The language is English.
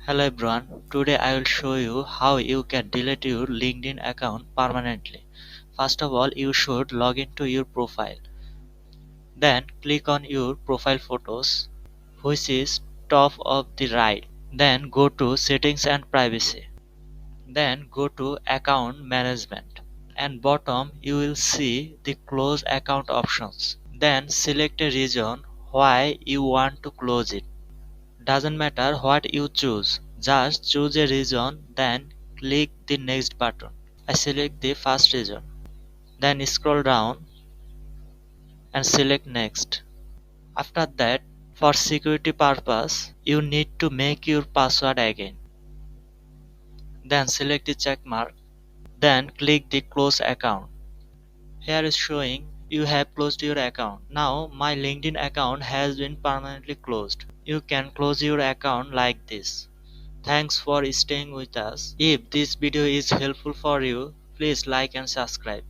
Hello everyone, today I will show you how you can delete your LinkedIn account permanently. First of all, you should log into your profile. Then click on your profile photos, which is top of the right. Then go to settings and privacy. Then go to account management. And bottom you will see the close account options. Then select a region why you want to close it. Doesn't matter what you choose, just choose a region then click the next button. I select the first region, then scroll down and select next. After that, for security purpose, you need to make your password again. Then select the check mark, then click the close account. Here is showing you have closed your account. Now my LinkedIn account has been permanently closed. You can close your account like this. Thanks for staying with us. If this video is helpful for you, please like and subscribe.